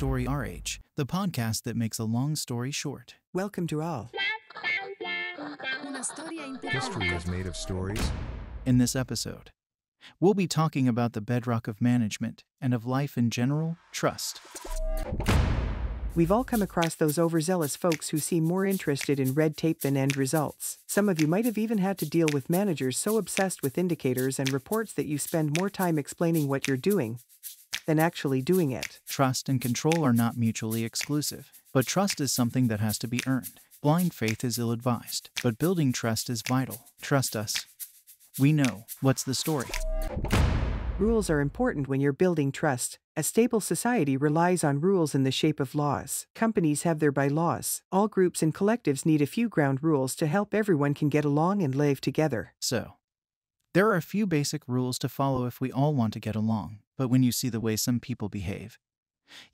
Story RH, the podcast that makes a long story short. Welcome to all. History is made of stories. In this episode, we'll be talking about the bedrock of management and of life in general, trust. We've all come across those overzealous folks who seem more interested in red tape than end results. Some of you might have even had to deal with managers so obsessed with indicators and reports that you spend more time explaining what you're doing than actually doing it. Trust and control are not mutually exclusive, but trust is something that has to be earned. Blind faith is ill-advised, but building trust is vital. Trust us. We know. What's the story? Rules are important when you're building trust. A stable society relies on rules in the shape of laws. Companies have their bylaws. All groups and collectives need a few ground rules to help everyone can get along and live together. So, there are a few basic rules to follow if we all want to get along, but when you see the way some people behave,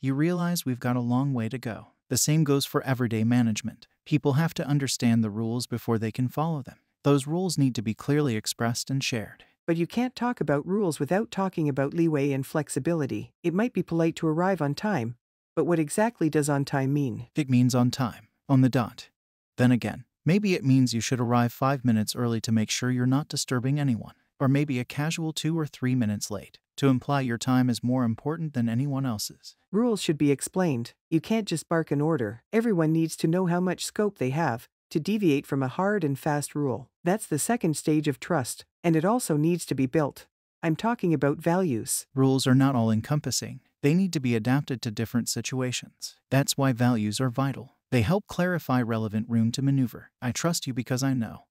you realize we've got a long way to go. The same goes for everyday management. People have to understand the rules before they can follow them. Those rules need to be clearly expressed and shared. But you can't talk about rules without talking about leeway and flexibility. It might be polite to arrive on time, but what exactly does on time mean? It means on time, on the dot. Then again, maybe it means you should arrive 5 minutes early to make sure you're not disturbing anyone. Or maybe a casual 2 or 3 minutes late, to imply your time is more important than anyone else's. Rules should be explained. You can't just bark an order. Everyone needs to know how much scope they have to deviate from a hard and fast rule. That's the second stage of trust, and it also needs to be built. I'm talking about values. Rules are not all-encompassing. They need to be adapted to different situations. That's why values are vital. They help clarify relevant room to maneuver. I trust you because I know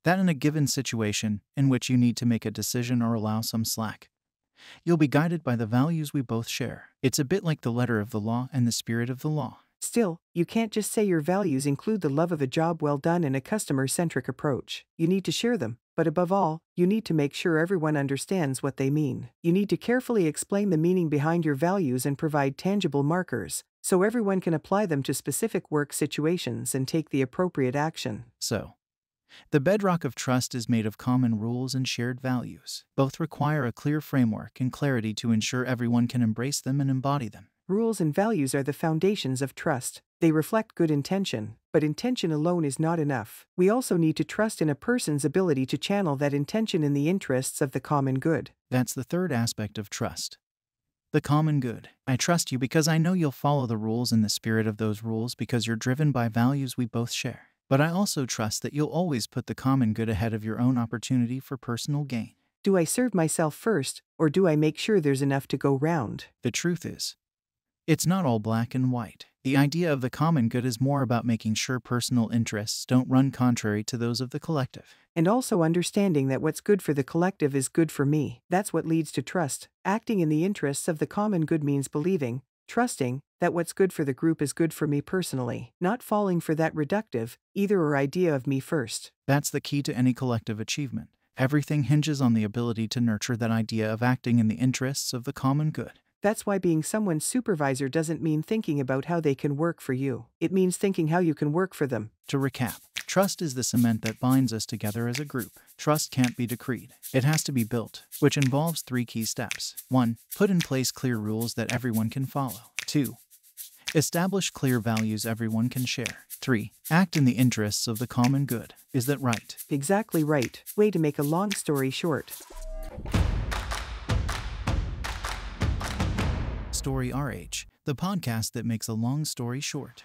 that in a given situation in which you need to make a decision or allow some slack, you'll be guided by the values we both share. It's a bit like the letter of the law and the spirit of the law. Still, you can't just say your values include the love of a job well done and a customer-centric approach. You need to share them, but above all, you need to make sure everyone understands what they mean. You need to carefully explain the meaning behind your values and provide tangible markers, so everyone can apply them to specific work situations and take the appropriate action. So, the bedrock of trust is made of common rules and shared values. Both require a clear framework and clarity to ensure everyone can embrace them and embody them. Rules and values are the foundations of trust. They reflect good intention, but intention alone is not enough. We also need to trust in a person's ability to channel that intention in the interests of the common good. That's the third aspect of trust. The common good. I trust you because I know you'll follow the rules in the spirit of those rules because you're driven by values we both share. But I also trust that you'll always put the common good ahead of your own opportunity for personal gain. Do I serve myself first, or do I make sure there's enough to go round? The truth is, it's not all black and white. The idea of the common good is more about making sure personal interests don't run contrary to those of the collective. And also understanding that what's good for the collective is good for me. That's what leads to trust. Acting in the interests of the common good means believing, trusting, that what's good for the group is good for me personally, not falling for that reductive, either-or idea of me first. That's the key to any collective achievement. Everything hinges on the ability to nurture that idea of acting in the interests of the common good. That's why being someone's supervisor doesn't mean thinking about how they can work for you. It means thinking how you can work for them. To recap, trust is the cement that binds us together as a group. Trust can't be decreed. It has to be built, which involves 3 key steps. 1. Put in place clear rules that everyone can follow. 2. Establish clear values everyone can share. 3. Act in the interests of the common good. Is that right? Exactly right. Way to make a long story short. Story RH, the podcast that makes a long story short.